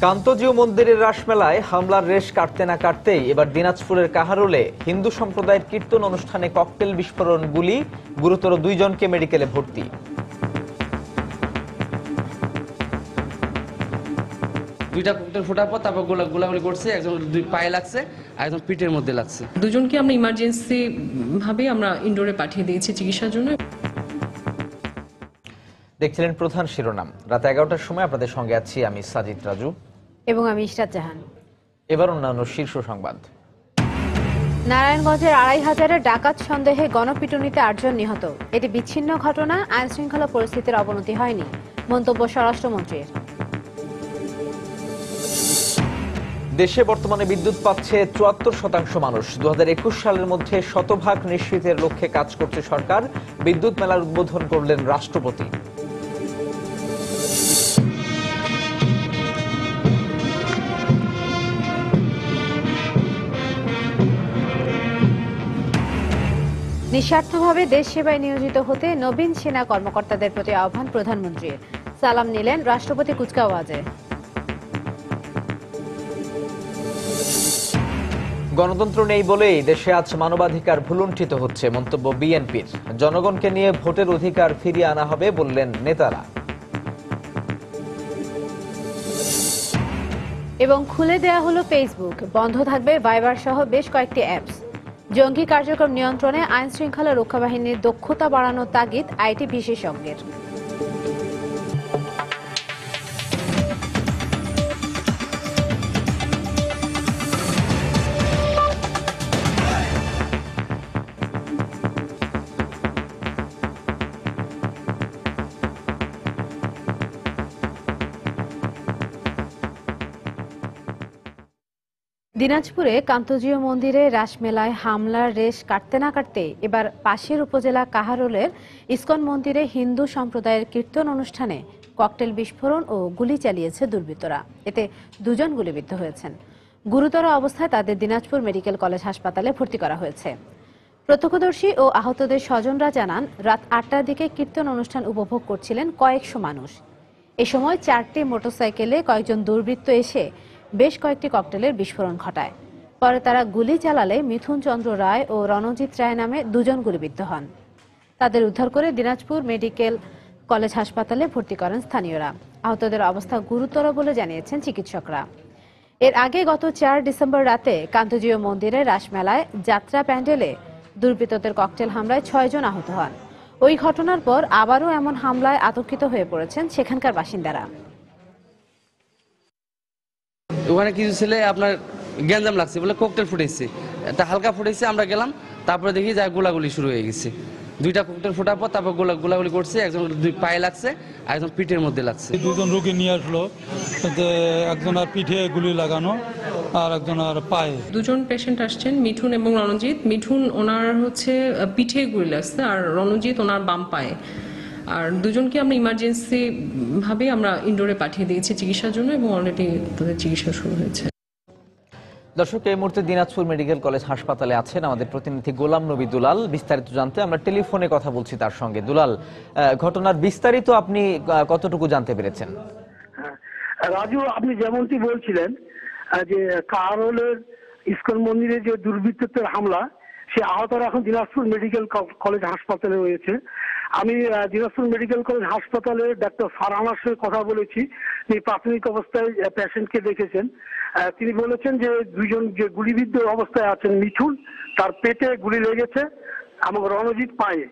কান্তজিউ মন্দিরের রাসমেলায় হামলার রেশ কাটতে না কাটতেই এবার দিনাজপুরের কাহারোলে হিন্দু সম্প্রদায়ের কীর্তন অনুষ্ঠানে ককটেল বিস্ফোরণ, গুলি, গুরুতর 2 জনকে মেডিকেলে ভর্তি। দুইটা ককটেল ফোটার পর তারপর গোলাগুলি করছে, একজন পায়ে লাগছে আর একজন পিঠের মধ্যে লাগছে। দুজনকে আমরা ইমার্জেন্সি ভাবে আমরা ইনডোরে পাঠিয়ে দিয়েছি চিকিৎসার জন্য। দেখছিলেন প্রধান শিরোনাম। রাত 11টার সময় আপনাদের সঙ্গে আছি আমি সাজিদ রাজু এবং আমি ইশরাত জাহান। এবার অন্যান্য শীর্ষ সংবাদ। নারায়ণগঞ্জের 2500-এর ডাকাত সন্দেহে গণপিটুনিতে 8 জন নিহত। এটি বিচ্ছিন্ন ঘটনা, আইন শৃঙ্খলা পরিস্থিতির অবনতি হয়নি, মন্তব্য স্বরাষ্ট্রমন্ত্রীর। দেশে বর্তমানে বিদ্যুৎ পাচ্ছে 74% মানুষ। 2021 সালের মধ্যে 100% নিশ্চিতের লক্ষ্যে কাজ করছে সরকার। বিদ্যুৎ মেলার উদ্বোধন করলেন রাষ্ট্রপতি। নিঃস্বার্থভাবে দেশ সেবায় নিয়োজিত হতে নবীন সেনা কর্মকর্তাদের প্রতি আহ্বান প্রধানমন্ত্রীর। সালাম নিলেন রাষ্ট্রপতি কুচকাওয়াজে। গণতন্ত্র নেই বলেই দেশে আজ মানবাধিকার ভুলুণ্ঠিত হচ্ছে, মন্তব্য বিএনপির। জনগণকে নিয়ে ভোটের অধিকার ফিরিয়ে আনা হবে বললেন নেতারা। এবং খুলে দেয়া হলো ফেসবুক, বন্ধ থাকবে ভাইবার সহ বেশ কয়েকটি অ্যাপস। জঙ্গি কার্যক্রম নিয়ন্ত্রণে আইন শৃঙ্খলা রক্ষা বাহিনীর দক্ষতা বাড়ানোর তাগিদ আইটি বিশেষজ্ঞের। দিনাজপুরে কান্তজিউ মন্দিরে রাসমেলায় হামলার রেশ কাটতে না কাটতে এবার পাশের উপজেলা কাহারোলের ইসকন মন্দিরে হিন্দু সম্প্রদায়ের কীর্তন অনুষ্ঠানে ককটেল বিস্ফোরণ ও গুলি চালিয়েছে দুর্বৃত্তরা। এতে 2 জন গুলিবিদ্ধ হয়েছেন। গুরুতর অবস্থায় তাদের দিনাজপুর মেডিকেল কলেজ হাসপাতালে ভর্তি করা হয়েছে। প্রত্যক্ষদর্শী ও আহতদের স্বজনরা জানান, রাত 8টার দিকে কীর্তন অনুষ্ঠান উপভোগ করছিলেন কয়েকশো মানুষ। এ সময় 4টি মোটরসাইকেলে কয়েকজন দুর্বৃত্ত এসে বেশ কয়েকটি ককটেলের বিস্ফোরণ ঘটায়। পরে তারা গুলি চালালে মিথুন চন্দ্র রায় ও রণজিৎ রায় নামে 2 জন গুলিবিদ্ধ হন। তাদের উদ্ধার করে দিনাজপুর মেডিকেল কলেজ হাসপাতালে ভর্তি করেন স্থানীয়রা। আহতদের অবস্থা গুরুতর বলে জানিয়েছেন চিকিৎসকরা। এর আগে গত 4 ডিসেম্বর রাতে কান্তজিউ মন্দিরের রাসমেলায় যাত্রা প্যান্ডেলে দুর্বৃত্তদের ককটেল হামলায় 6 জন আহত হন। ওই ঘটনার পর আবারও এমন হামলায় আতঙ্কিত হয়ে পড়েছেন সেখানকার বাসিন্দারা। ওখানে কিছু ছেলে আপনার গ্যাঞ্জাম লাগছে বলে ককটেল ফুটেছে, একটা হালকা ফুটেছে, আমরা গেলাম, তারপরে দেখি যায় গোলাগুলি শুরু হয়ে গেছে। 2টা ককটেল ফোটার পর তারপর গোলাগুলি করছে, একজন পায়ে লাগছে আর একজন পিঠের মধ্যে লাগছে। 2 জন রোগী নিয়ে আসলো, একজন আর পিঠে গুলি লাগানো আর একজন আর পায়ে। 2 জন পেশেন্ট আসছেন, মিঠুন এবং রণজিৎ। মিঠুন ওনার হচ্ছে পিঠে গুলি লাগছে আর রণজিৎ ওনার বাম পায়ে। আর 2 জনকে আমরা ইমার্জেন্সি ভাবে আমরা ইনডোরে পাঠিয়ে দিয়েছি চিকিৎসার জন্য এবং অলরেডি তাদের চিকিৎসা শুরু হয়েছে। দর্শক, এই মুহূর্তে দিনাজপুর মেডিকেল কলেজ হাসপাতালে আছেন আমাদের প্রতিনিধি গোলাম নবী দুলাল। বিস্তারিত জানতে আমরা টেলিফোনে কথা বলছি তার সঙ্গে। দুলাল, ঘটনার বিস্তারিত আপনি কতটুকু জানতে পেরেছেন? রাজু, আপনি যেমনটি বলছিলেন যে কাহারোলের ইসকন মন্দিরে যে দুর্বৃত্তদের হামলা, সে আহতরা এখন দিনাজপুর মেডিকেল কলেজ হাসপাতালে রয়েছে। আমি দিনাজপুর মেডিকেল কলেজ হাসপাতালে ডাক্তার ফারহানার সঙ্গে কথা বলেছি। তিনি প্রাথমিক অবস্থায় পেশেন্টকে দেখেছেন। তিনি বলেছেন যে 2 জন যে গুলিবিদ্ধ অবস্থায় আছেন, মিঠুন তার পেটে গুলি লেগেছে এবং রণজিৎ পায়ে।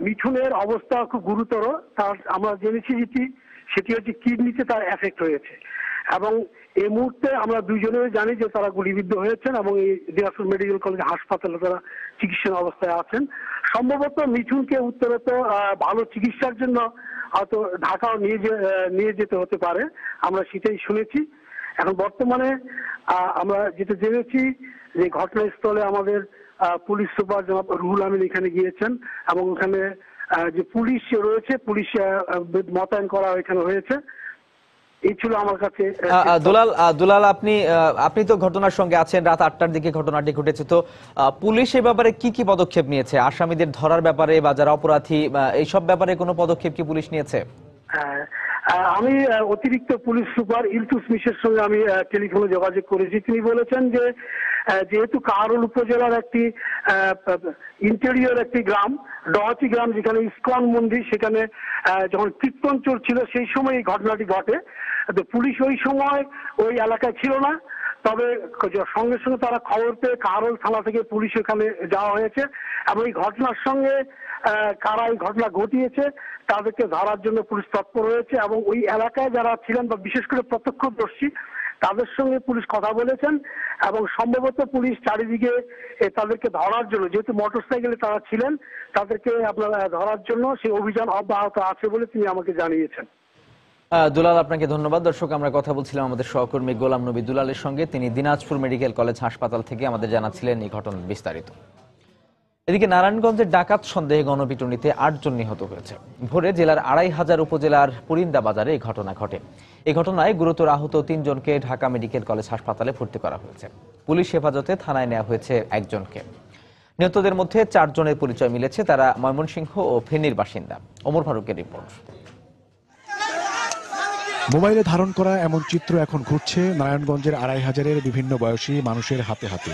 মিঠুনের অবস্থা খুব গুরুতর। তার আমরা জেনেছি যেটি সেটি হচ্ছে কিডনিতে তার এফেক্ট হয়েছে এবং এই মুহূর্তে আমরা 2 জনেই জানি যে তারা গুলিবিদ্ধ হয়েছেন এবং এই দিনাজপুর মেডিকেল কলেজ হাসপাতালে তারা চিকিৎসা অবস্থায় আছেন। সম্ভবত মিঠুনকে উত্তরত ভালো চিকিৎসার জন্য হয়তো ঢাকাও নিয়ে যেতে হতে পারে, আমরা সেটাই শুনেছি। এখন বর্তমানে আমরা যেটা জেনেছি যে ঘটনাস্থলে আমাদের পুলিশ সুপার জনাব রুহুল আমিন এখানে গিয়েছেন এবং ওখানে যে পুলিশ রয়েছে, পুলিশ মোতায়েন করা এখানে হয়েছে। এই ছিল আমার কাছে। দুলাল, আপনি তো ঘটনার সঙ্গে আছেন। রাত 8টার দিকে ঘটনাটি ঘটেছে, তো পুলিশ এই ব্যাপারে কি কি পদক্ষেপ নিয়েছে? আসামিদের ধরার ব্যাপারে বা যারা অপরাধী, এইসব ব্যাপারে কোনো পদক্ষেপ কি পুলিশ নিয়েছে? আমি অতিরিক্ত পুলিশ সুপার ইলতুস মিশের সঙ্গে আমি টেলিফোনে যোগাযোগ করেছি। তিনি বলেছেন যে যেহেতু কাহারোল উপজেলার একটি ইন্টেরিয়র একটি গ্রাম, ডহাচি গ্রাম, যেখানে ইসকন মন্দির, সেখানে যখন কীর্তন চলছিল সেই সময় এই ঘটনাটি ঘটে। তো পুলিশ ওই সময় ওই এলাকায় ছিল না, তবে সঙ্গে সঙ্গে তারা খবর পেয়ে কাহারোল থানা থেকে পুলিশ ওখানে যাওয়া হয়েছে এবং এই ঘটনার সঙ্গে কারা এই ঘটনা ঘটিয়েছে তাদেরকে ধরার জন্য পুলিশ তৎপর হয়েছে এবং ওই এলাকায় যারা ছিলেন বা বিশেষ করে প্রত্যক্ষদর্শী তাদের সঙ্গে পুলিশ কথা বলেছেন এবং সম্ভবত পুলিশ চারিদিকে তাদেরকে ধরার জন্য, যেহেতু মোটরসাইকেলে তারা ছিলেন, তাদেরকে আপনারা ধরার জন্য সেই অভিযান অব্যাহত আছে বলে তিনি আমাকে জানিয়েছেন। দুলাল, আপনাকে ধন্যবাদ। দর্শক, আমরা কথা বলছিলাম আমাদের সহকর্মী গোলাম নবী দুলালের সঙ্গে। তিনি দিনাজপুর মেডিকেল কলেজ হাসপাতাল থেকে আমাদের জানাচ্ছিলেন এই ঘটনার বিস্তারিত। এদিকে নারায়ণগঞ্জের ডাকাত সন্দেহে গণপিটুনিতে 8 জন নিহত হয়েছে। ভোরে জেলার 2500 উপজেলার পুরিন্দা বাজারে এই ঘটনা ঘটে। এই ঘটনায় গুরুতর আহত 3 জনকে ঢাকা মেডিকেল কলেজ হাসপাতালে ভর্তি করা হয়েছে। পুলিশ হেফাজতে থানায় নেওয়া হয়েছে 1 জনকে। নিহতদের মধ্যে 4 জনের পরিচয় মিলেছে, তারা ময়মনসিংহ ও ফেনীর বাসিন্দা। ওমর ফারুকের রিপোর্ট। মোবাইলে ধারণ করা এমন চিত্র এখন ঘুরছে নারায়ণগঞ্জের 2500-এর বিভিন্ন বয়সী মানুষের হাতে হাতে।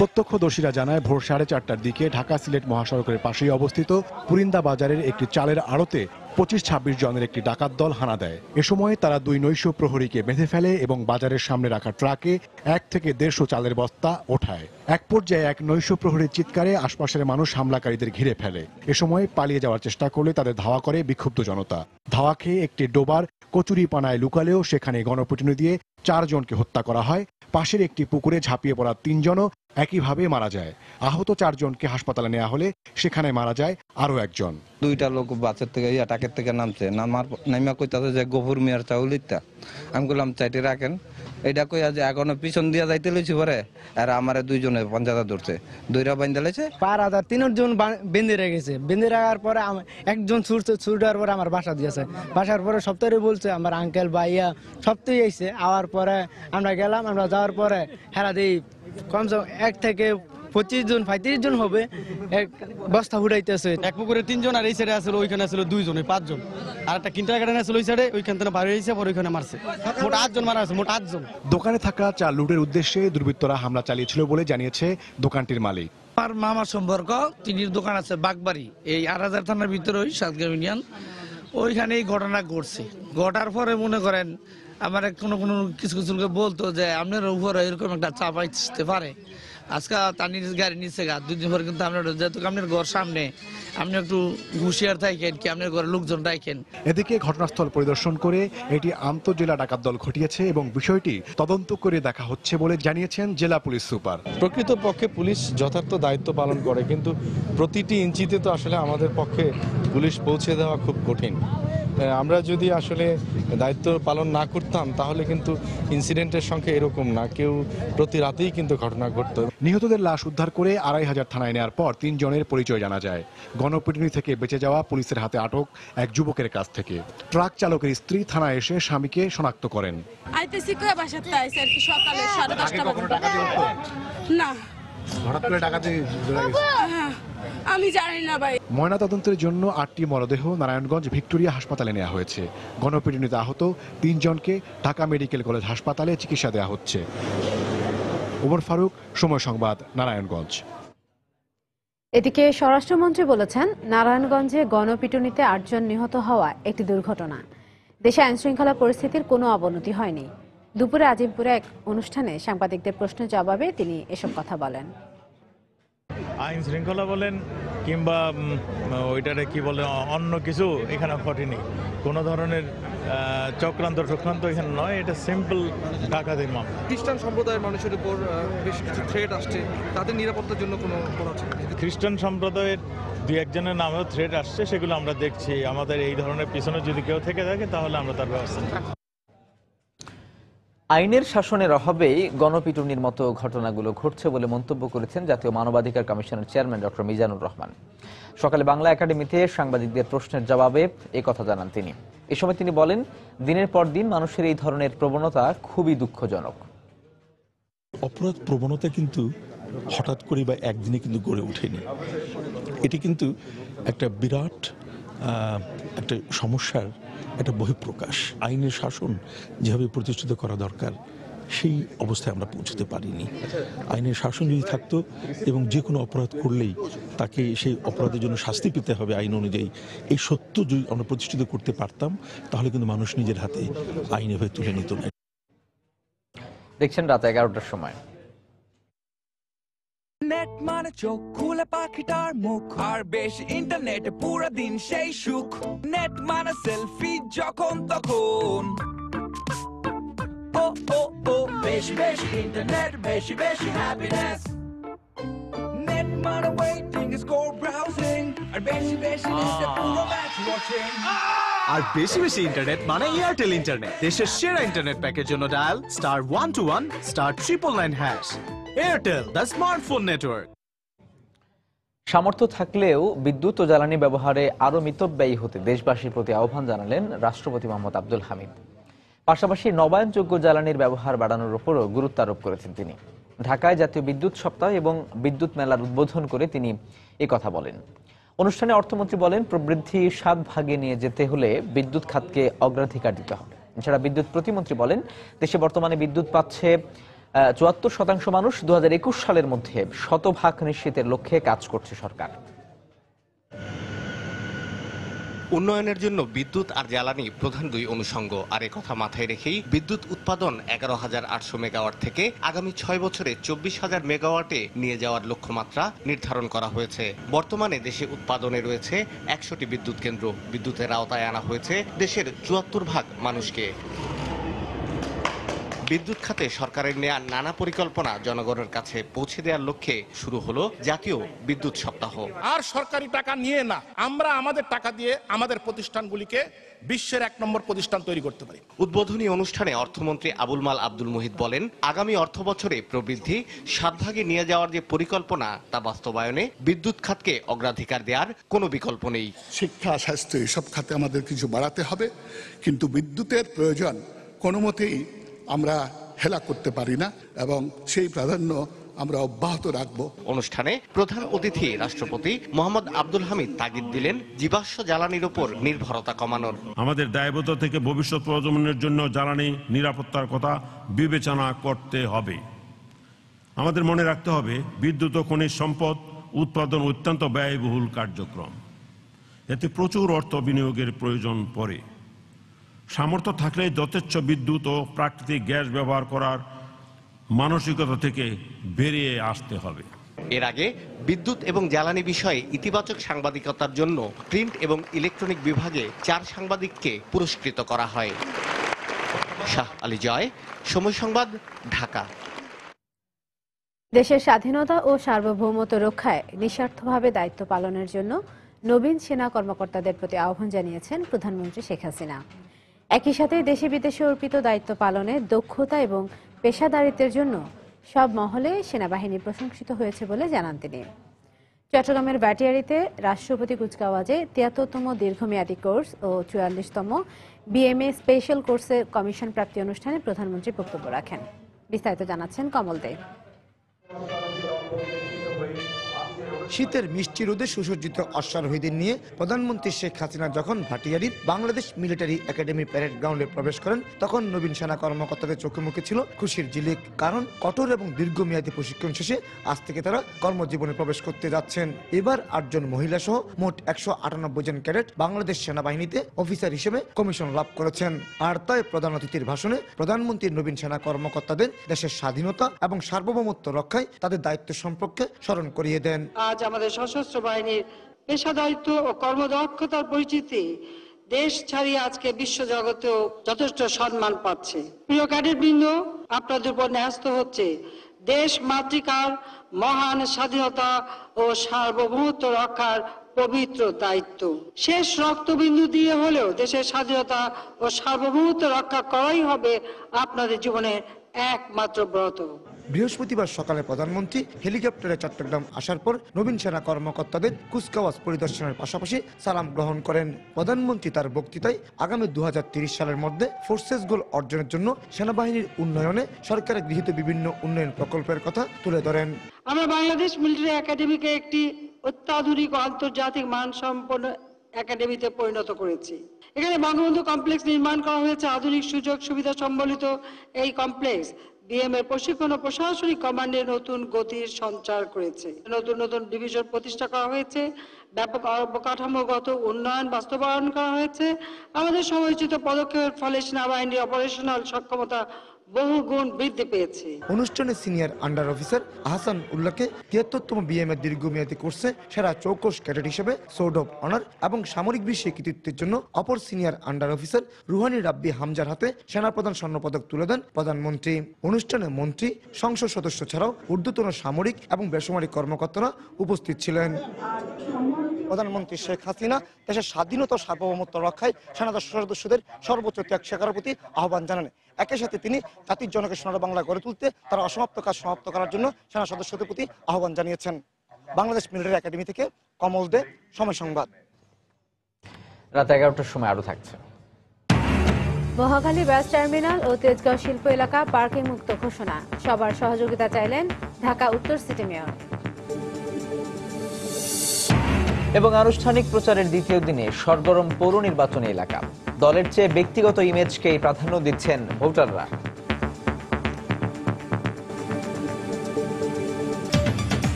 প্রত্যক্ষদর্শীরা জানায় ভোর 4:30টার দিকে ঢাকা সিলেট মহাসড়কের পাশেই অবস্থিত পুরিন্দা বাজারের একটি চালের আড়তে 25-26 জনের একটি ডাকাত দল হানা দেয়। এ সময় তারা 2 নৈশ প্রহরীকে বেঁধে ফেলে এবং বাজারের সামনে রাখা ট্রাকে 1 থেকে 150 চালের বস্তা ওঠায়। এক পর্যায়ে এক নৈশ প্রহরীর চিৎকারে আশপাশের মানুষ হামলাকারীদের ঘিরে ফেলে। এ সময় পালিয়ে যাওয়ার চেষ্টা করলে তাদের ধাওয়া করে বিক্ষুব্ধ জনতা। ধাওয়া খেয়ে একটি ডোবার কচুরিপানায় লুকালেও সেখানে গণপিটুনি দিয়ে 4 জনকে হত্যা করা হয়। পাশের একটি পুকুরে ঝাঁপিয়ে পড়া 3 জনও একইভাবে মারা যায়। আহত 4 জনকে হাসপাতালে নেওয়া হলে সেখানে মারা যায় আরো 1 জন। 2টা লোক বাসের থেকে টাকের থেকে নামা কইতাছে যে গোফুর মিয়ার চাউল ইত্যা। আমি বললাম চাইতে রাখেন, এটা কইয়া যে এখনো পিছন দিয়া যাইতে লইছি পরে আর আমার 2 জনে পঞ্চায়েত ধরছে, 2টা বাইন্দা লাইছে। পার হাজার 3 জন বেঁধে রেখেছে। বেঁধে রাখার পরে একজন ছুটার পরে আমার বাসা দিয়েছে। বাসার পরে সপ্তাহে বলছে আমার আঙ্কেল ভাইয়া সপ্তাহে আইছে। আওয়ার পরে আমরা গেলাম, আমরা যাওয়ার পরে হেরা দিই কমসে কম 1 থেকে 25 জন 35 জন হবে, এক বস্তা ফুটাইতেছে। এক পুকুরে 3 জন, আর এই সাইডে আসলে ওইখানে আসলে 2 জন, 5 জন। আর একটা কিন্টারগার্টেন আসলে ওই সাইডে, ওইখান থেকে বাইরে হয়েছে, পরে ওইখানে মারছে। মোট 8 জন মারা হয়েছে, মোট 8 জন। দোকানে থাকা চা লুটের উদ্দেশ্যে দুর্বৃত্তরা হামলা চালিয়েছিল বলে জানিয়েছে দোকানটির মালিক। আমার মামার সম্পর্ক, তিনির দোকান আছে বাগবাড়ি, এই 8000 থানার ভিতরে, ওই সাতগাঁও ইউনিয়ন। ওইখানে এই ঘটনা ঘটছে। ঘটার পরে মনে করেন আমার কোনো কিছু লোকে বলতো যে আপনার উপরে এরকম একটা চাপ আসতে পারে। আজকে তার গাড়ি নিচে 2 দিন পরে কিন্তু আপনার যেহেতু আপনার ঘর সামনে, আপনি একটু হুঁশিয়ার থাকেন কি আপনার ঘরে লোকজন রাখেন। এদিকে ঘটনাস্থল পরিদর্শন করে এটি আন্তঃজেলা ডাকাত দল ঘটিয়েছে এবং বিষয়টি তদন্ত করে দেখা হচ্ছে বলে জানিয়েছেন জেলা পুলিশ সুপার। প্রকৃতপক্ষে পুলিশ যথার্থ দায়িত্ব পালন করে, কিন্তু প্রতিটি ইঞ্চিতে তো আসলে আমাদের পক্ষে পুলিশ পৌঁছে দেওয়া খুব কঠিন। আমরা যদি আসলে দায়িত্ব পালন না করতাম তাহলে কিন্তু ইনসিডেন্টের সংখ্যা এরকম না, কেউ প্রতি রাতেই কিন্তু ঘটনা ঘটতো। নিহতদের লাশ উদ্ধার করে 2500 থানায় নেওয়ার পর 3 জনের পরিচয় জানা যায়। গণপিটুনি থেকে বেঁচে যাওয়া পুলিশের হাতে আটক এক যুবকের কাছ থেকে ট্রাক চালকের স্ত্রী থানায় এসে স্বামীকে শনাক্ত করেন। আমি জানি না ভাই। ময়নাতদন্তের জন্য 8টি মরদেহ নারায়ণগঞ্জ ভিক্টোরিয়া হাসপাতালে নেওয়া হয়েছে। গণপিটুনিতে আহত 3 জনকে ঢাকা মেডিকেল কলেজ হাসপাতালে চিকিৎসা দেওয়া হচ্ছে। ওমর ফারুক, সময় সংবাদ, নারায়ণগঞ্জ। এদিকে স্বরাষ্ট্রমন্ত্রী বলেছেন, নারায়ণগঞ্জে গণপিটুনিতে 8 জন নিহত হওয়া একটি দুর্ঘটনা। দেশে আইনশৃঙ্খলা পরিস্থিতির কোনো অবনতি হয়নি। দুপুরে আজিমপুরে এক অনুষ্ঠানে সাংবাদিকদের প্রশ্নের জবাবে তিনি এসব কথা বলেন। আইন শৃঙ্খলা বলেন কিংবা ওইটারে কি বলে অন্য কিছু এখানে ঘটেনি। কোনো ধরনের চক্রান্ত এখানে নয়, এটা সিম্পল ডাকাতির মামলা। খ্রিস্টান সম্প্রদায়ের মানুষের উপর বেশ কিছু থ্রেট আসছে, তাদের নিরাপত্তার জন্য কোনো খ্রিস্টান সম্প্রদায়ের 2-1 জনের নামেও থ্রেট আসছে, সেগুলো আমরা দেখছি। আমাদের এই ধরনের পিছনে যদি কেউ থেকে থাকে তাহলে আমরা তার ব্যবস্থা নেব। আইনের শাসনের অভাবেই গণপিটুনির মতো ঘটনাগুলো ঘটছে বলে মন্তব্য করেছেন জাতীয় মানবাধিকার কমিশনের চেয়ারম্যান ডক্টর মিজানুর রহমান। সকালে বাংলা একাডেমিতে সাংবাদিকদের প্রশ্নের জবাবে এই কথা জানান তিনি। এ সময় তিনি বলেন, দিনের পর দিন মানুষের এই ধরনের প্রবণতা খুবই দুঃখজনক। অপরাধ প্রবণতা কিন্তু হঠাৎ করে বা একদিনে কিন্তু গড়ে ওঠেনি। এটি কিন্তু একটা বিরাট একটা সমস্যার একটা বহিঃপ্রকাশ। আইনের শাসন যেভাবে প্রতিষ্ঠিত করা দরকার সেই অবস্থায় আমরা পৌঁছতে পারিনি। আইনের শাসন যদি থাকতো এবং যে কোনো অপরাধ করলেই তাকে সেই অপরাধের জন্য শাস্তি পেতে হবে আইন অনুযায়ী, এই সত্য যদি আমরা প্রতিষ্ঠিত করতে পারতাম তাহলে কিন্তু মানুষ নিজের হাতে আইন এভাবে তুলে নিত না। দেখছেন রাত 11টার সময়। নেট মানে চোখ খুলে পাখিটার মুখ, আর বেশি ইন্টারনেটে পুরো দিন সেই সুখ। নেট মানে সেলফি যখন তখন, ও ও ও বেশি বেশি ইন্টারনেট, বেশি বেশি হ্যাপিনেস। নেট মানে ওয়েটিং, স্কোর ব্রাউজিং, আর বেশি বেশি নেটে পুরো ম্যাচ ওয়াচিং। আর বেশি বেশি ইন্টারনেট মানে এয়ারটেল ইন্টারনেট। দেশের সেরা ইন্টারনেট প্যাকের জন্য dial *121 *999#। Airtel, the smartphone network. সামর্থ্য থাকলেও বিদ্যুৎ ও জ্বালানি ব্যবহারে আরও মিতব্যয়ী হতে দেশবাসীর প্রতি আহ্বান জানালেন রাষ্ট্রপতি মোহাম্মদ আব্দুল হামিদ। পাশাপাশি নবায়নযোগ্য জ্বালানির ব্যবহার বাড়ানোর উপরও গুরুত্ব আরোপ করেছেন তিনি। ঢাকায় জাতীয় বিদ্যুৎ সপ্তাহ এবং বিদ্যুৎ মেলার উদ্বোধন করে তিনি কথা বলেন। অনুষ্ঠানে অর্থমন্ত্রী বলেন, প্রবৃদ্ধি 7 ভাগে নিয়ে যেতে হলে বিদ্যুৎ খাতকে অগ্রাধিকার দিতে হবে। এছাড়া বিদ্যুৎ প্রতিমন্ত্রী বলেন, দেশে বর্তমানে বিদ্যুৎ পাচ্ছে 74% মানুষ। 2021 সালের মধ্যে 100% নিশ্চিতের লক্ষ্যে কাজ করছে সরকার। উন্নয়নের জন্য বিদ্যুৎ আর জ্বালানি প্রধান দুই অনুষঙ্গ। আর কথা মাথায় রেখেই বিদ্যুৎ উৎপাদন 11,800 মেগাওয়াট থেকে আগামী 6 বছরে 24,000 মেগাওয়াটে নিয়ে যাওয়ার লক্ষ্যমাত্রা নির্ধারণ করা হয়েছে। বর্তমানে দেশে উৎপাদনে রয়েছে 100টি বিদ্যুৎ কেন্দ্র। বিদ্যুতের আওতায় আনা হয়েছে দেশের 74% মানুষকে। বিদ্যুৎ খাতে সরকারের নেয়া নানা পরিকল্পনা জনগণের কাছে পৌঁছে দেওয়ার লক্ষ্যে শুরু হলো জাতীয় বিদ্যুৎ সপ্তাহ। আর সরকারি টাকা নিয়ে না, আমরা আমাদের টাকা দিয়ে আমাদের প্রতিষ্ঠানগুলিকে বিশ্বের 1 নম্বর প্রতিষ্ঠান তৈরি করতে পারি। উদ্বোধনী অনুষ্ঠানে অর্থমন্ত্রী আবুল মাল আব্দুল মুহিত বলেন, আগামী অর্থ বছরে প্রবৃদ্ধি 7 ভাগে নিয়ে যাওয়ার যে পরিকল্পনা তা বাস্তবায়নে বিদ্যুৎ খাতকে অগ্রাধিকার দেওয়ার কোনো বিকল্প নেই। শিক্ষা, স্বাস্থ্য এসব খাতে আমাদের কিছু বাড়াতে হবে, কিন্তু বিদ্যুতের প্রয়োজন কোনো মতেই আমরা হেলা করতে পারি না এবং সেই প্রাধান্য আমরা অব্যাহত রাখব। অনুষ্ঠানে প্রধান অতিথি রাষ্ট্রপতি মোহাম্মদ আব্দুল হামিদ তাগিদ দিলেন জীবাশ্ম জ্বালানির উপর নির্ভরতা কমানোর। আমাদের দায়বদ্ধতা থেকে ভবিষ্যৎ প্রজন্মের জন্য জ্বালানি নিরাপত্তার কথা বিবেচনা করতে হবে। আমাদের মনে রাখতে হবে, বিদ্যুৎ ও খনিজ সম্পদ উৎপাদন অত্যন্ত ব্যয়বহুল কার্যক্রম। এতে প্রচুর অর্থ বিনিয়োগের প্রয়োজন পড়ে। সামর্থ্য থাকলে যথেচ্ছ বিদ্যুৎ ও প্রাকৃতিক গ্যাস ব্যবহার করার মানসিকতা থেকে বেরিয়ে আসতে হবে। এর আগে বিদ্যুৎ এবং জ্বালানি বিষয়ে ইতিবাচক সাংবাদিকতার জন্য প্রিন্ট এবং ইলেকট্রনিক বিভাগে 4 সাংবাদিককে পুরস্কৃত করা হয়। শাহ আলী জয়, সময় সংবাদ, ঢাকা। দেশের স্বাধীনতা ও সার্বভৌমত্ব রক্ষায় নিঃস্বার্থভাবে দায়িত্ব পালনের জন্য নবীন সেনা কর্মকর্তাদের প্রতি আহ্বান জানিয়েছেন প্রধানমন্ত্রী শেখ হাসিনা। একই সাথে দেশে বিদেশে অর্পিত দায়িত্ব পালনে দক্ষতা এবং পেশাদারিত্বের জন্য সব মহলে সেনাবাহিনী প্রশংসিত হয়েছে বলে জানান তিনি। চট্টগ্রামের বাটিয়াড়িতে রাষ্ট্রপতি কুচকাওয়াজে 73তম দীর্ঘমেয়াদী কোর্স ও 44তম বিএমএ স্পেশাল কোর্সের কমিশন প্রাপ্তি অনুষ্ঠানে প্রধানমন্ত্রী বক্তব্য রাখেন। বিস্তারিত জানাচ্ছেন কমল দে। শীতের মিষ্টি রোদে সুসজ্জিত অশ্বারোহীদের নিয়ে প্রধানমন্ত্রী শেখ হাসিনা যখন ভাটিয়ারির বাংলাদেশ মিলিটারি একাডেমি প্যারেড গ্রাউন্ডে প্রবেশ করেন, তখন নবীন সেনা কর্মকর্তাদের চোখে মুখে ছিল খুশির ঝিলিক। কারণ কঠোর এবং দীর্ঘমেয়াদী প্রশিক্ষণ শেষে আজ থেকে তারা কর্মজীবনে প্রবেশ করতে যাচ্ছেন। এবার 8 জন মহিলা সহ মোট 198 জন ক্যাডেট বাংলাদেশ সেনাবাহিনীতে অফিসার হিসেবে কমিশন লাভ করেছেন। আর তাই প্রধান অতিথির ভাষণে প্রধানমন্ত্রী নবীন সেনা কর্মকর্তাদের দেশের স্বাধীনতা এবং সার্বভৌমত্ব রক্ষায় তাদের দায়িত্ব সম্পর্কে স্মরণ করিয়ে দেন। আজ আমাদের সশস্ত্র বাহিনীর পেশাদারিত্ব ও কর্মদক্ষতার পরিচিতি দেশ ছাড়িয়ে আজকে বিশ্ব জগতেও যথেষ্ট সম্মান পাচ্ছে। প্রিয় ক্যাডেটবৃন্দ, আপনাদের উপর ন্যস্ত হচ্ছে দেশ মাতৃকার মহান স্বাধীনতা ও সার্বভৌমত্ব রক্ষার পবিত্র দায়িত্ব। শেষ রক্তবিন্দু দিয়ে হলেও দেশের স্বাধীনতা ও সার্বভৌমত্ব রক্ষা করাই হবে আপনাদের জীবনের একমাত্র ব্রত। বৃহস্পতিবার সকালে প্রধানমন্ত্রী হেলিকপ্টারে চট্টগ্রাম আসার পর নবীন সেনা কর্মকর্তাদের কুচকাওয়াজ পরিদর্শনের পাশাপাশি সালাম গ্রহণ করেন। প্রধানমন্ত্রী তার বক্তৃতায় আগামী 2030 সালের মধ্যে ফোর্সেস গোল অর্জনের জন্য সেনাবাহিনীর উন্নয়নে সরকারের গৃহীত বিভিন্ন উন্নয়ন প্রকল্পের কথা তুলে ধরেন। আমরা বাংলাদেশ মিলিটারি একাডেমিকে একটি অত্যাধুনিক ও আন্তর্জাতিক মানসম্পন্ন একাডেমিতে পরিণত করেছি। এখানে বঙ্গবন্ধু কমপ্লেক্স নির্মাণ করা হয়েছে। আধুনিক সুযোগ সুবিধা সম্বলিত এই কমপ্লেক্স বিএম এর প্রশিক্ষণ ও প্রশাসনিক কমান্ডে নতুন গতির সঞ্চার করেছে। নতুন নতুন ডিভিশন প্রতিষ্ঠা করা হয়েছে, ব্যাপক অবকাঠামোগত উন্নয়ন বাস্তবায়ন করা হয়েছে। আমাদের সময়োচিত পদক্ষেপের ফলে সেনাবাহিনীর অপারেশনাল সক্ষমতা বহু গুণ বৃদ্ধি পেয়েছে। অনুষ্ঠানে সিনিয়র আন্ডার অফিসার আহসান উল্লাহকে ৭৩তম বিএম এর দীর্ঘমেয়াদী কোর্সে সেরা চৌকস ক্যাডেট হিসেবে সোর্ড অফ অনার এবং সামরিক বিশ্বে কৃতিত্বের জন্য অপর senior under officer Ruhani Rabbi হামজার হাতে সেনাপ্রধান স্বর্ণপদক তুলে দেন প্রধানমন্ত্রী। অনুষ্ঠানে মন্ত্রী, সংসদ সদস্য ছাড়াও ঊর্ধ্বতন সামরিক এবং বেসামরিক কর্মকর্তারা উপস্থিত ছিলেন। প্রধানমন্ত্রী শেখ হাসিনা দেশের স্বাধীনতা ও সার্বভৌমত্ব রক্ষায় সেনা সদস্যদের সর্বোচ্চ ত্যাগ স্বীকারের প্রতি আহ্বান জানান। একই সাথে তিনি জাতির জনকে সোনার বাংলা গড়ে তুলতে তারা অসমাপ্ত কাজ সমাপ্ত করার জন্য সেনা সদস্যদের প্রতি আহ্বান জানিয়েছেন। বাংলাদেশ মিলিটারি একাডেমি থেকে কমল দে, সময় সংবাদ। রাত 11টার সময় আরো থাকছে। মহাখালী বাস টার্মিনাল ও তেজগাঁও শিল্প এলাকা পার্কিং মুক্ত ঘোষণা। সবার সহযোগিতা চাইলেন ঢাকা উত্তর সিটি মেয়র। এবং আনুষ্ঠানিক প্রচারের দ্বিতীয় দিনে সরগরম পৌর নির্বাচনী এলাকা। দলের চেয়ে ব্যক্তিগত ইমেজকেই প্রাধান্য দিচ্ছেন ভোটাররা।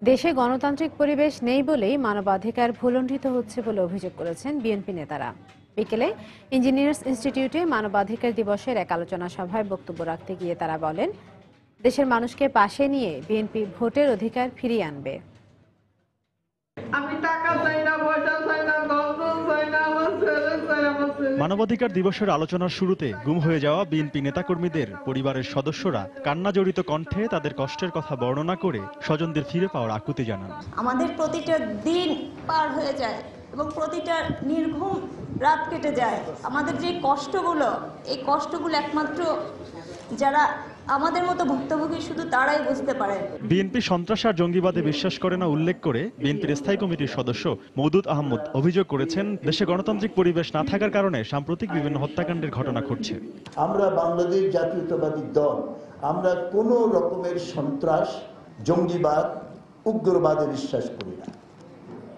দেশে গণতান্ত্রিক পরিবেশ নেই বলেই মানবাধিকার ভুলণ্ঠিত হচ্ছে বলে অভিযোগ করেছেন বিএনপি নেতারা। বিকেলে ইঞ্জিনিয়ার্স ইনস্টিটিউটে মানবাধিকার দিবসের এক আলোচনা সভায় বক্তব্য রাখতে গিয়ে তারা বলেন, দেশের মানুষকে পাশে নিয়ে বিএনপি ভোটের অধিকার ফিরিয়ে আনবে। মানবাধিকার দিবসের আলোচনার শুরুতে গুম হয়ে যাওয়া বিএনপি নেতাকর্মীদের পরিবারের সদস্যরা কান্নাজড়িত কণ্ঠে তাদের কষ্টের কথা বর্ণনা করে স্বজনদের ফিরে পাওয়ার আকুতি জানান। আমাদের প্রতিটা দিন পার হয়ে যায় এবং প্রতিটা নির্ঘুম রাত কেটে যায়। আমাদের যে কষ্টগুলো, এই কষ্টগুলো একমাত্র যারা আমাদের মতো ভুক্তভোগী শুধু তারাই বুঝতে পারে। বিএনপি সন্ত্রাস আর জঙ্গিবাদে বিশ্বাস করে না উল্লেখ করে বিএনপির স্থায়ী কমিটির সদস্য মওদুদ আহমদ অভিযোগ করেছেন, দেশে গণতান্ত্রিক পরিবেশ না থাকার কারণে সাম্প্রতিক বিভিন্ন হত্যাকাণ্ডের ঘটনা ঘটছে। আমরা বাংলাদেশ জাতীয়তাবাদী দল, আমরা কোনো রকমের সন্ত্রাস, জঙ্গিবাদ, উগ্রবাদে বিশ্বাস করি না।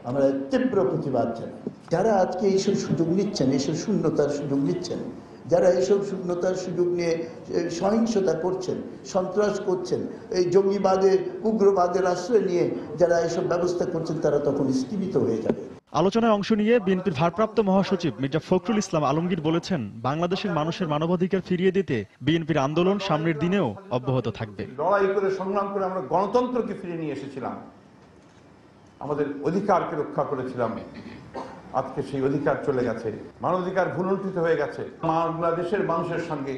আমরা তীব্র প্রতিবাদ জানাই। যারা আজকে এইসব সুযোগ নিচ্ছেন, এইসব শূন্যতার সুযোগ নিচ্ছেন, যারা এইসব শূন্যতার সুযোগ নিয়ে সহিংসতা করছেন, সন্ত্রাস করছেন, এই জঙ্গিবাদের উগ্রবাদের আশ্রয় নিয়ে যারা এইসব ব্যবস্থা করছেন, তারা তখন স্থগিত হয়ে যাবে। আলোচনায় অংশ নিয়ে বিএনপির ভারপ্রাপ্ত মহাসচিব মির্জা ফখরুল ইসলাম আলমগীর বলেছেন, বাংলাদেশের মানুষের মানবাধিকার ফিরিয়ে দিতে বিএনপির আন্দোলন সামনের দিনেও অব্যাহত থাকবে। লড়াই করে সংগ্রাম করে আমরা গণতন্ত্রকে ফিরিয়ে নিয়ে এসেছিলাম, আমাদের অধিকারকে রক্ষা করেছিলাম। আজকে সেই অধিকার চলে গেছে, মানবাধিকার ভুলণ্ঠিত হয়ে গেছে। বাংলাদেশের মানুষের সঙ্গে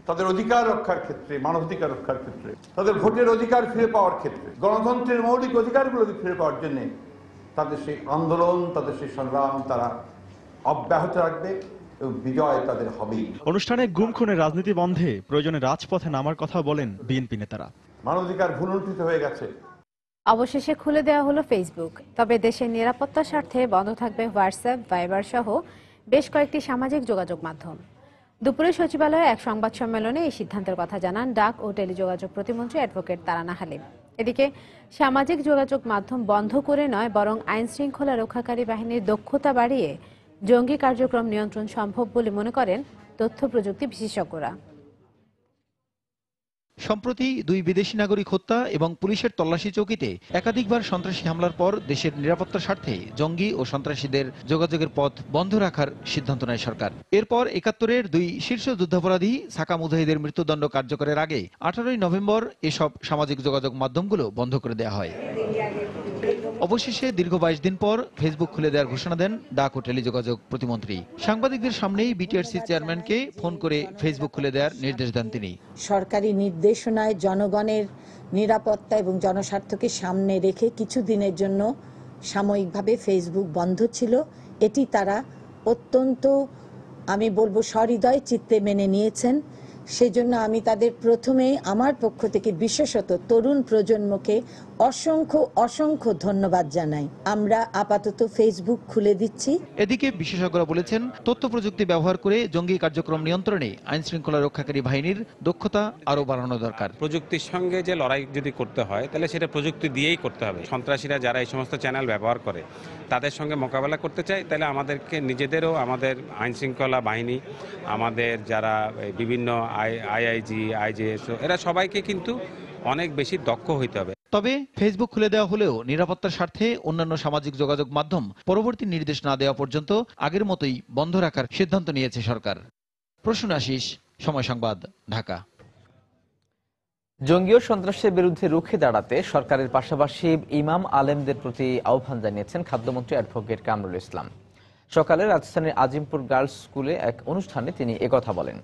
তাদের অধিকার রক্ষার ক্ষেত্রে, মানবাধিকার রক্ষার ক্ষেত্রে, তাদের ভোটের অধিকার ফিরে পাওয়ার ক্ষেত্রে, গণতন্ত্রের মৌলিক অধিকারগুলোকে ফিরে পাওয়ার জন্য তাদের সেই আন্দোলন, তাদের সেই সংগ্রাম তারা অব্যাহত রাখবে এবং বিজয় তাদের হবেই। অনুষ্ঠানে গুম খুনের রাজনীতি বন্ধে প্রয়োজনে রাজপথে নামার কথা বলেন বিএনপি নেতারা। মানবাধিকার ভুলণ্ঠিত হয়ে গেছে। অবশেষে খুলে দেওয়া হলো ফেসবুক। তবে দেশের নিরাপত্তার স্বার্থে বন্ধ থাকবে হোয়াটসঅ্যাপ, ভাইবার সহ বেশ কয়েকটি সামাজিক যোগাযোগ মাধ্যম। দুপুরে সচিবালয়ে এক সংবাদ সম্মেলনে এই সিদ্ধান্তের কথা জানান ডাক ও টেলিযোগাযোগ প্রতিমন্ত্রী অ্যাডভোকেট তারানা হালিম। এদিকে সামাজিক যোগাযোগ মাধ্যম বন্ধ করে নয়, বরং আইন শৃঙ্খলা রক্ষাকারী বাহিনীর দক্ষতা বাড়িয়ে জঙ্গি কার্যক্রম নিয়ন্ত্রণ সম্ভব বলে মনে করেন তথ্য প্রযুক্তি বিশেষজ্ঞরা। সম্প্রতি দুই বিদেশি নাগরিক হত্যা এবং পুলিশের তল্লাশি চৌকিতে একাধিকবার সন্ত্রাসী হামলার পর দেশের নিরাপত্তার স্বার্থে জঙ্গি ও সন্ত্রাসীদের যোগাযোগের পথ বন্ধ রাখার সিদ্ধান্ত নেয় সরকার। এরপর ৭১-এর দুই শীর্ষ যুদ্ধাপরাধী সাকা মুজাহিদের মৃত্যুদণ্ড কার্যকরের আগে 18ই নভেম্বর এসব সামাজিক যোগাযোগ মাধ্যমগুলো বন্ধ করে দেওয়া হয়। অবশেষে দীর্ঘ 22 দিন পর ফেসবুক খুলে দেওয়ার ঘোষণা দেন ডাক ও টেলিযোগাযোগ প্রতিমন্ত্রী। সাংবাদিকদের সামনেই বিটিআরসি চেয়ারম্যানকে ফোন করে ফেসবুক খুলে দেওয়ার নির্দেশ দেন তিনি। সরকারি নির্দেশনায় জনগণের নিরাপত্তা এবং জনস্বার্থকে সামনে রেখে কিছুদিনের জন্য সাময়িকভাবে ফেসবুক বন্ধ ছিল। এটি তারা অত্যন্ত, আমি বলবো, সহৃদয় চিত্তে মেনে নিয়েছেন। সেজন্য আমি তাদের প্রথমেই আমার পক্ষ থেকে বিশেষত তরুণ প্রজন্মকে অসংখ্য অসংখ্য ধন্যবাদ জানাই। আমরা আপাতত ফেসবুক খুলে দিচ্ছি। এদিকে বিশেষজ্ঞরা বলেছেন, তথ্য প্রযুক্তি ব্যবহার করে জঙ্গি কার্যক্রম নিয়ন্ত্রণে আইন শৃঙ্খলা রক্ষাকারী বাহিনীর দক্ষতা আরও বাড়ানো দরকার। প্রযুক্তির সঙ্গে যে লড়াই যদি করতে হয় তাহলে সেটা প্রযুক্তি দিয়েই করতে হবে। সন্ত্রাসীরা যারা এই সমস্ত চ্যানেল ব্যবহার করে তাদের সঙ্গে মোকাবেলা করতে চায়, তাহলে আমাদেরকে নিজেদেরও, আমাদের আইন শৃঙ্খলা বাহিনী, আমাদের যারা বিভিন্ন আইআইজি, আইজেএসও, এরা সবাইকে কিন্তু অনেক বেশি দক্ষ হইতে হবে। তবে ফেসবুক খুলে দেওয়া হলেও নিরাপত্তার স্বার্থে অন্যান্য সামাজিক যোগাযোগ মাধ্যম পরবর্তী নির্দেশ না দেওয়া পর্যন্ত আগের মতোই বন্ধ রাখার সিদ্ধান্ত নিয়েছে সরকার। প্রসূন আশিস, সময় সংবাদ, ঢাকা। জঙ্গি ও সন্ত্রাসের বিরুদ্ধে রুখে দাঁড়াতে সরকারের পাশাপাশি ইমাম আলেমদের প্রতি আহ্বান জানিয়েছেন খাদ্যমন্ত্রী অ্যাডভোকেট কামরুল ইসলাম। সকালে রাজধানীর আজিমপুর গার্লস স্কুলে এক অনুষ্ঠানে তিনি একথা বলেন।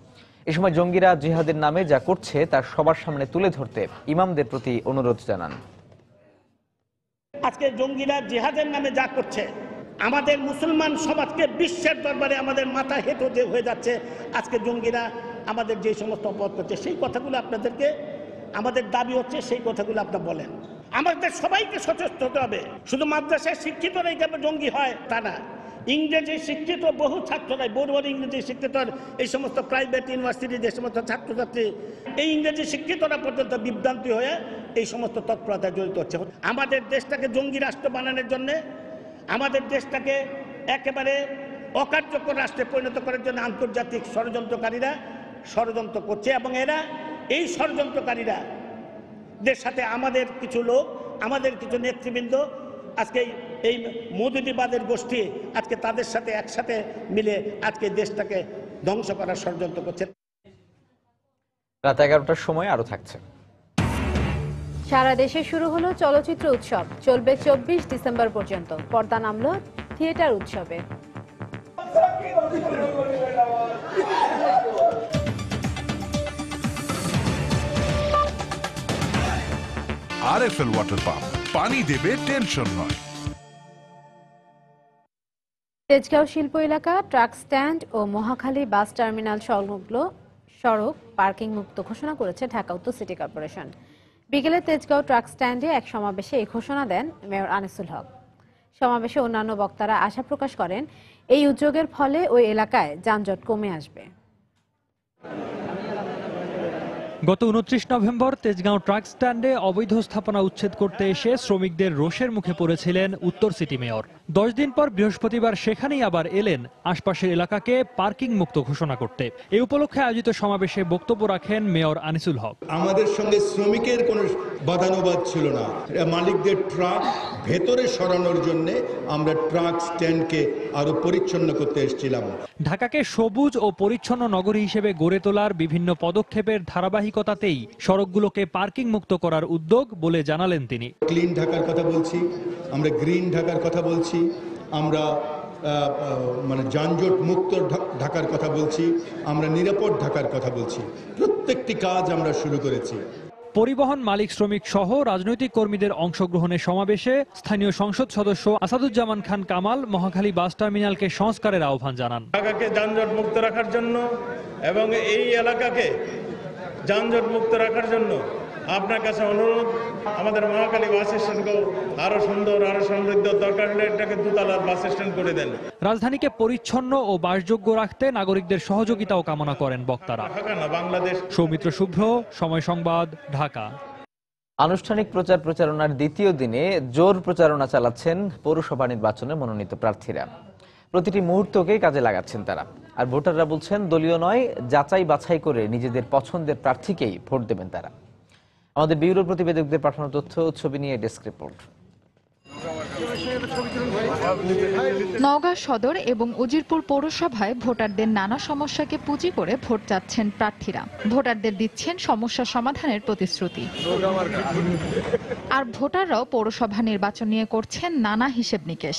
এ সময় জঙ্গিরা জিহাদের নামে যা করছে তা সবার সামনে তুলে ধরতে ইমামদের প্রতি অনুরোধ জানান। আজকে জঙ্গিরা জিহাদের নামে যা করছে, আমাদের মুসলমান সমাজকে বিশ্বের দরবারে আমাদের মাথা হেঁটো যে হয়ে যাচ্ছে। আজকে জঙ্গিরা আমাদের যে সমস্ত অপরাধ করছে, সেই কথাগুলো আপনাদেরকে, আমাদের দাবি হচ্ছে সেই কথাগুলো আপনারা বলেন। আমাদের সবাইকে সচেতন হতে হবে। শুধু মাদ্রাসায় শিক্ষিতরাই কেবল জঙ্গি হয় তা না, ইংরেজি শিক্ষিত বহু ছাত্ররাই, বড় বড় ইংরেজি শিক্ষিত এই সমস্ত প্রাইভেট ইউনিভার্সিটি যে সমস্ত ছাত্রছাত্রী, এই ইংরেজি শিক্ষিতরা পর্যন্ত বিভ্রান্তি হয়ে এই সমস্ত তৎপরতায় জড়িত হচ্ছে। আমাদের দেশটাকে জঙ্গি রাষ্ট্র বানানোর জন্যে, আমাদের দেশটাকে একেবারে অকার্যকর রাষ্ট্রে পরিণত করার জন্য আন্তর্জাতিক ষড়যন্ত্রকারীরা ষড়যন্ত্র করছে, এবং এরা, এই ষড়যন্ত্রকারীরা দের সাথে আমাদের কিছু লোক, আমাদের কিছু নেতৃবৃন্দ আজকে এই মৌদুদিবাদের গোষ্ঠী আজকে তাদের সাথে একসাথে মিলে আজকে দেশটাকে ধ্বংস করার ষড়যন্ত্র করছে। রাত 11টার সময় আরো থাকছে। সারা দেশে শুরু হলো চলচ্চিত্র উৎসব, চলবে 24 ডিসেম্বর পর্যন্ত। পর্দা নামলো থিয়েটার উৎসবে। আরএফএল ওয়াটার পাম্প, পানি দেবে, টেনশন নয়। তেজগাঁও শিল্প এলাকা, ট্রাক স্ট্যান্ড ও মহাখালী বাস টার্মিনাল সংলগ্ন সড়ক পার্কিং মুক্ত ঘোষণা করেছে ঢাকা উত্তর সিটি কর্পোরেশন। বিকেলে তেজগাঁও ট্রাক স্ট্যান্ডে এক সমাবেশে এই ঘোষণা দেন মেয়র আনিসুল হক। সমাবেশে অন্যান্য বক্তারা আশা প্রকাশ করেন, এই উদ্যোগের ফলে ওই এলাকায় যানজট কমে আসবে। গত 29 নভেম্বর তেজগাঁও ট্রাক স্ট্যান্ডে অবৈধ স্থাপনা উচ্ছেদ করতে এসে শ্রমিকদের রোষের মুখে পড়েছিলেন উত্তর সিটি মেয়র। 10 দিন পর বৃহস্পতিবার সেখানেই আবার এলেন আশপাশের এলাকাকে পার্কিং মুক্ত ঘোষণা করতে। এই উপলক্ষে আয়োজিত সমাবেশে বক্তব্য রাখেন মেয়র আনিসুল হক। আমাদের সঙ্গে শ্রমিকের কোনো বাদানুবাদ ছিল না। মালিকদের ট্রাক ভেতরে সরানোর জন্য আমরা ট্রাক স্ট্যান্ডকে আরো পরিচ্ছন্ন করতে এসেছিলাম। ঢাকাকে সবুজ ও পরিচ্ছন্ন নগরী হিসেবে গড়ে তোলার বিভিন্ন পদক্ষেপের ধারাবাহিকতাতেই সড়কগুলোকে পার্কিং মুক্ত করার উদ্যোগ বলে জানালেন তিনি। ক্লিন ঢাকার কথা বলছি, আমরা গ্রিন ঢাকার কথা বলছি, আমরা মানে যানজট মুক্ত ঢাকার কথা বলছি, আমরা নিরাপদ ঢাকার কথা বলছি। প্রত্যেকটি কাজ আমরা শুরু করেছি। পরিবহন মালিক, শ্রমিক সহ রাজনৈতিক কর্মীদের অংশগ্রহণের সমাবেশে স্থানীয় সংসদ সদস্য আসাদুজ্জামান খান কামাল মহাখালী বাস টার্মিনালকে সংস্কারের আহ্বান জানান। ঢাকাকে যানজট মুক্ত রাখার জন্য এবং এই এলাকাকে যানজট মুক্ত রাখার জন্য আপনার কাছে অনুরোধ, আমাদের মহাখালী বাস স্ট্যান্ডকেও আরো সুন্দর, আরো সমৃদ্ধ, দরকার হলে এটাকে দুতলার বাস স্ট্যান্ড করে দেন। রাজধানীকে পরিচ্ছন্ন ও বাসযোগ্য রাখতে নাগরিকদের সহযোগিতাও কামনা করেন বক্তারা। বাংলাদেশ। সৌমিত্র শুভ্র, সময় সংবাদ, ঢাকা। আনুষ্ঠানিক প্রচারণার দ্বিতীয় দিনে জোর প্রচারণা চালাচ্ছেন পৌরসভা নির্বাচনে মনোনীত প্রার্থীরা। প্রতিটি মুহূর্তকে কাজে লাগাচ্ছেন তারা। আর ভোটাররা বলছেন, দলীয় নয়, যাচাই বাছাই করে নিজেদের পছন্দের প্রার্থীকেই ভোট দেবেন তারা। আমাদের ব্যুরো প্রতিবেদকদের পাঠানো তথ্য, ছবি নিয়ে ডেস্ক রিপোর্ট। নওগাঁ সদর এবং উজিরপুর পৌরসভায় ভোটারদের নানা সমস্যাকে পুঁজি করে ভোট চাচ্ছেন প্রার্থীরা। ভোটারদের দিচ্ছেন সমস্যা সমাধানের প্রতিশ্রুতি। আর ভোটাররাও পৌরসভা নির্বাচন নিয়ে করছেন নানা হিসেব নিকেশ।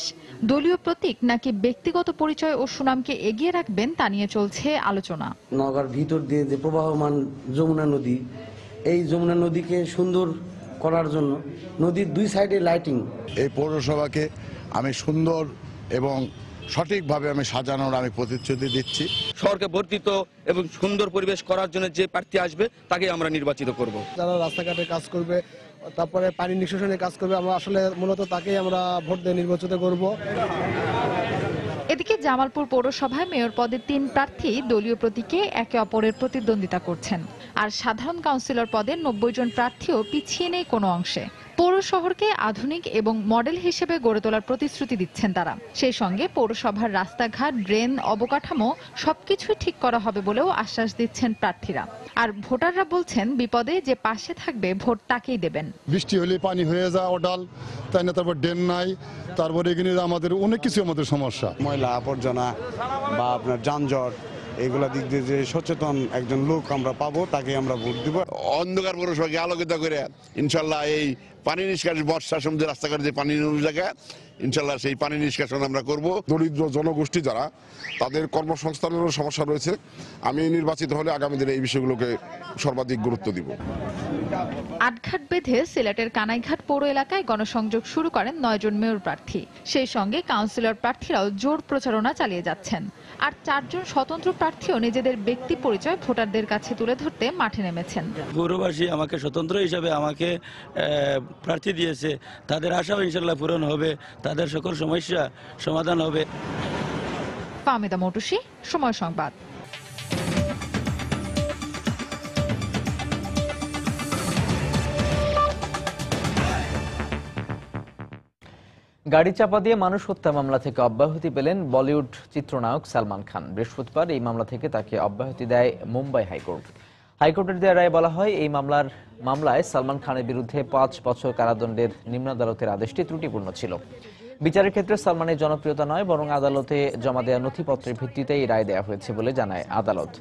দলীয় প্রতীক নাকি ব্যক্তিগত পরিচয় ও সুনামকে এগিয়ে রাখবেন তা নিয়ে চলছে আলোচনা। নওগাঁর ভিতর দিয়ে যে প্রবাহমান যমুনা নদী, এই যমুনা নদীকে সুন্দর করার জন্য নদীর দুই সাইডে লাইটিং। এই পৌরসভাকে আমি সুন্দর এবং সঠিকভাবে আমি সাজানোর আমি প্রতিশ্রুতি দিচ্ছি। শহরকে বর্ধিত এবং সুন্দর পরিবেশ করার জন্য যে প্রার্থী আসবে তাকে আমরা নির্বাচিত করব। যারা রাস্তাঘাটে কাজ করবে, তারপরে পানি নিষ্কাশনের কাজ করবে। আমরা আসলে মূলত তাকেই আমরা ভোট দিয়ে নির্বাচিত করব। এদিকে জামালপুর পৌরসভায় মেয়র পদে 3 প্রার্থী দলীয় প্রতীকে একে অপরের প্রতিদ্বন্দ্বিতা করছেন। আর সাধারণ কাউন্সিলর পদে 90 জন প্রার্থীও পিছিয়ে নেই কোনো অংশে। পৌর শহরকে আধুনিক এবং মডেল হিসেবে গড়ে তোলার প্রতিশ্রুতি দিচ্ছেন তারা। সেই সঙ্গে পৌরসভার রাস্তাঘাট, ড্রেন, অবকাঠামো সবকিছুই ঠিক করা হবে বলেও আশ্বাস দিচ্ছেন প্রার্থীরা। আর ভোটাররা বলছেন বিপদে যে পাশে থাকবে ভোট তাকেই দেবেন। বৃষ্টি হলে পানি হয়ে যায় ওডাল, তাই না, তারপর ড্রেন নাই, তারপরে এখানে আমাদের অনেক কিছু আমাদের সমস্যা, ময়লা আবর্জনা বা আপনার যানজট, এগুলা দিক দিয়ে যে সচেতন একজন লোক আমরা পাবো তাকে আমরা ভোট দিব। অন্ধকার পৌরসভাকে আলোকিত করে ইনশাল্লাহ এই পানি নিষ্কাশন, বর্ষার সময় রাস্তাঘাট যে পানি জায়গা, ইনশাল্লাহ সেই পানি নিষ্কাশন আমরা করব। দরিদ্র জনগোষ্ঠী যারা, তাদের কর্মসংস্থানেরও সমস্যা রয়েছে। আমি নির্বাচিত হলে আগামী দিনে এই বিষয়গুলোকে সর্বাধিক গুরুত্ব দিব। আটঘাট বেঁধে সিলেটের কানাইঘাট পৌর এলাকায় গণসংযোগ শুরু করেন 9 জন মেয়র প্রার্থী। সেই সঙ্গে কাউন্সিলর প্রার্থীরাও জোর প্রচারণা চালিয়ে যাচ্ছেন। আর 4 জন স্বতন্ত্র প্রার্থীও নিজেদের ব্যক্তি পরিচয় ভোটারদের কাছে তুলে ধরতে মাঠে নেমেছেন। পৌরবাসী আমাকে স্বতন্ত্র হিসাবে আমাকে প্রার্থী দিয়েছে, তাদের আশাও ইনশাল্লাহ পূরণ হবে, তাদের সকল সমস্যা সমাধান হবে। ফাহমিদা মৌটুসী, সময় সংবাদ। গাড়ি চাপা দিয়ে মানুষ হত্যা মামলা থেকে অব্যাহতি পেলেন বলিউড চিত্রনায়ক সালমান খান। বৃহস্পতিবার এই মামলা থেকে তাকে অব্যাহতি দেয় মুম্বাই হাইকোর্ট। হাইকোর্টের দেওয়া রায়ে বলা হয়, এই মামলায় সালমান খানের বিরুদ্ধে 5 বছর কারাদণ্ডের নিম্ন আদালতের আদেশটি ত্রুটিপূর্ণ ছিল। বিচারের ক্ষেত্রে সালমানের জনপ্রিয়তা নয়, বরং আদালতে জমা দেওয়া নথিপত্রের ভিত্তিতে এই রায় দেওয়া হয়েছে বলে জানায় আদালত।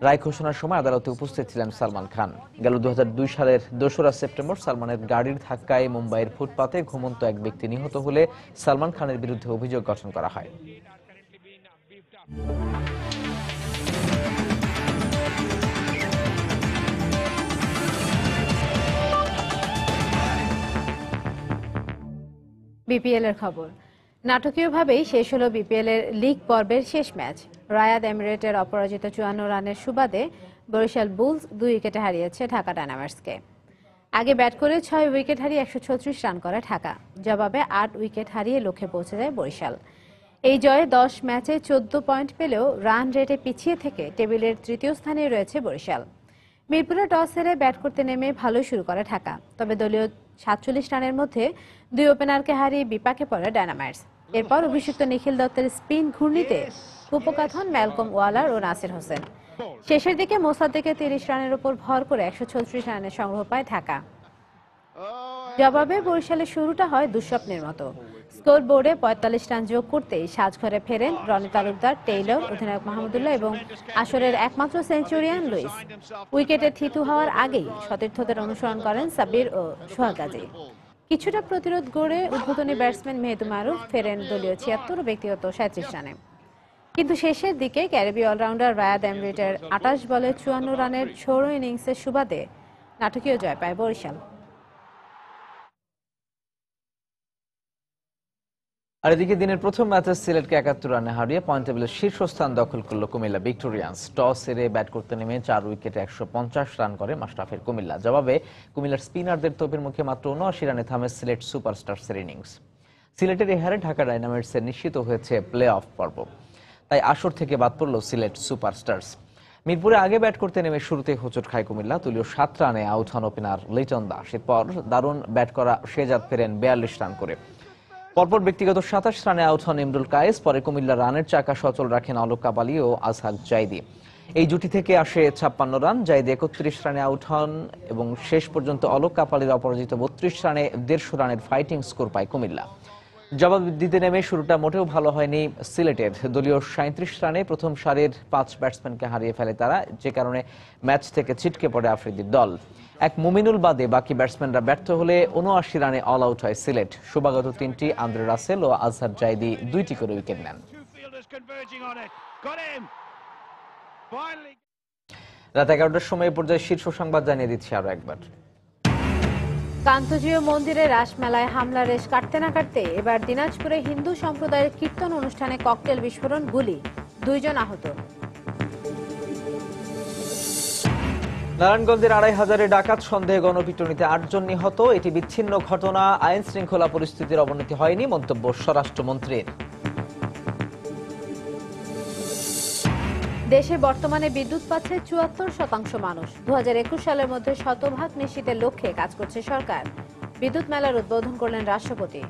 রায় ঘোষণার সময় আদালতে উপস্থিত ছিলেন সালমান খান। গেল 2002 সালের 2রা সেপ্টেম্বর সালমানের গাড়ির ধাক্কায় মুম্বাইয়ের ফুটপাতে ঘুমন্ত এক ব্যক্তি নিহত হলে সালমান খানের বিরুদ্ধে অভিযোগ গঠন করা হয়। বিপিএল এর খবর। নাটকীয়ভাবেই শেষ হলো বিপিএল এর লিগ পর্বের শেষ ম্যাচ। রায়াদ এমিরেটের অপরাজিত 54 রানের সুবাদে বরিশাল বুলস 2 উইকেটে হারিয়েছে ঢাকা ডায়নামাইটসকে। আগে ব্যাট করে 6 উইকেট হারিয়ে 136 রান করে ঢাকা। জবাবে 8 উইকেট হারিয়ে লক্ষ্যে পৌঁছে যায় বরিশাল। এই জয়ে 10 ম্যাচে 14 পয়েন্ট পেলেও রান রেটে পিছিয়ে থেকে টেবিলের 3য় স্থানে রয়েছে বরিশাল। মিরপুরে টস হেরে ব্যাট করতে নেমে ভালোই শুরু করে ঢাকা, তবে দলীয় 47 রানের মধ্যে 2 ওপেনারকে হারিয়ে বিপাকে পড়ে ডায়নামাইটস। এরপর অভিষিক্ত নিখিল দত্তের স্পিন ঘূর্ণিতে কুপকাত হন ম্যালকম ওয়ালার ও নাসির হোসেন। শেষের দিকে মোসাদ্দেকের 30 রানের উপর ভর করে 136 রানের সংগ্রহ পায় ঢাকা। জবাবে বরিশালের শুরুটা হয় দুঃস্বপ্নের মতো। স্কোর বোর্ডে 45 রান যোগ করতেই সাজঘরে ফেরেন রনি তালুকদার, টেইলর, অধিনায়ক মাহমুদুল্লাহ এবং আসরের একমাত্র সেঞ্চুরিয়ান লুইস। উইকেটে থিতু হওয়ার আগেই সতীর্থদের অনুসরণ করেন সাব্বির ও সোহাগ গাজী। কিছুটা প্রতিরোধ গড়ে উদ্বোধনী ব্যাটসম্যান মেহেদী মারুফ ফেরেন দলীয় 76 ও ব্যক্তিগত 37 রানে। কিন্তু শেষের দিকে ক্যারিবীয় অলরাউন্ডার রায়াদ এমিরেটের 28 বলে 54 রানের ছোড়ো ইনিংসের সুবাদে নাটকীয় জয় পায় বরিশাল। আর এদিকে দিনের প্রথম ম্যাচে সিলেটকে 71 রানে হারিয়ে পয়েন্ট টেবিলের শীর্ষস্থান দখল করল কুমিল্লা ভিক্টোরিয়ান্স। টস হেরে ব্যাট করতে নেমে 4 উইকেটে 150 রান করে মাশরাফির কুমিল্লা। জবাবে কুমিল্লার স্পিনারদের তোপের মুখে মাত্র 79 রানে থামে সিলেট সুপারস্টার্সের ইনিংস। সিলেটের এই হারে ঢাকা ডায়নামাইটসের নিশ্চিত হয়েছে প্লে অফ পর্ব, তাই আসর থেকে বাদ পড়ল সিলেট সুপারস্টার্স। মিরপুরে আগে ব্যাট করতে নেমে শুরুতে হোঁচট খায় কুমিল্লা। দলীয় 7 রানে আউট হন ওপেনার লিটন দাস। এরপর দারুণ ব্যাট করা শেজাদ ফেরেন 42 রান করে। পরপর ব্যক্তিগত 27 রানে আউট হন ইমরুল কায়েস। পরে কুমিল্লা রানের চাকা সচল রাখেন অলোক কাপালি ও আজহাক জাইদি। এই জুটি থেকে আসে 56 রান। জাইদি 31 রানে আউট হন এবং শেষ পর্যন্ত অলোক কাপালির অপরাজিত 32 রানে 150 রানের ফাইটিং স্কোর পায় কুমিল্লা। জবাব দিতে নেমে শুরুটা মোটেও ভালো হয়নি সিলেটের। দলীয় 37 রানে প্রথম সারির 5 ব্যাটসম্যানকে হারিয়ে ফেলে তারা, যে কারণে ম্যাচ থেকে ছিটকে পড়ে আফ্রিদির দল। এক মুমিনুল বাদে বাকি ব্যাটসম্যানরা ব্যর্থ হলে 79 রানে অল আউট হয় সিলেট। শুভাগত 3টি, আন্দ্রে রাসেল ও আজহার জাইদি 2টি করে উইকেট নেন। রাত 11টার সময় পর্যায়ে শীর্ষ সংবাদ জানিয়ে দিচ্ছি আরো একবার। কান্তজিও মন্দিরে রাসমেলায় হামলা রেশ কাটতে না কাটতে এবার দিনাজপুরে হিন্দু সম্প্রদায়ের কীর্তন অনুষ্ঠানে ককটেল বিস্ফোরণ, গুলি, 2 জন আহত। নারায়ণগঞ্জের 2500-এ ডাকাত সন্দেহে গণপিটুনিতে 8 জন নিহত। এটি বিচ্ছিন্ন ঘটনা, আইন শৃঙ্খলা পরিস্থিতির অবনতি হয়নি, মন্তব্য স্বরাষ্ট্রমন্ত্রীর। দেশে বর্তমানে বিদ্যুৎ পাচ্ছে 74% মানুষ। 2021 সালের মধ্যে শতভাগ নিশ্চিতের লক্ষ্যে কাজ করছে সরকার। বিদ্যুৎ মেলার উদ্বোধন করলেন রাষ্ট্রপতি।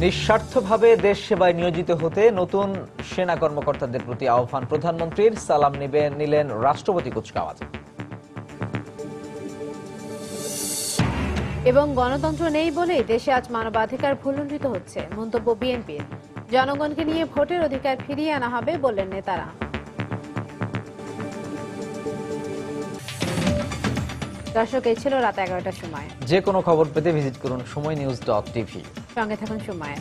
নিঃস্বার্থভাবে দেশ সেবায় নিয়োজিত হতে নতুন সেনা কর্মকর্তাদের প্রতি আহ্বান প্রধানমন্ত্রীর। সালাম নিলেন রাষ্ট্রপতি কুচকাওয়াজে। এবং গণতন্ত্র নেই বলেই দেশে আজ মানবাধিকার ভুলুণ্ঠিত হচ্ছে, মন্তব্য বিএনপির। জনগণকে নিয়ে ভোটের অধিকার ফিরিয়ে আনা হবে বললেন নেতারা। দর্শক, এই ছিল রাত 11টার সময়। যে কোনো খবর পেতে ভিজিট করুন সময়নিউজ.tv। সঙ্গে থাকুন সময়।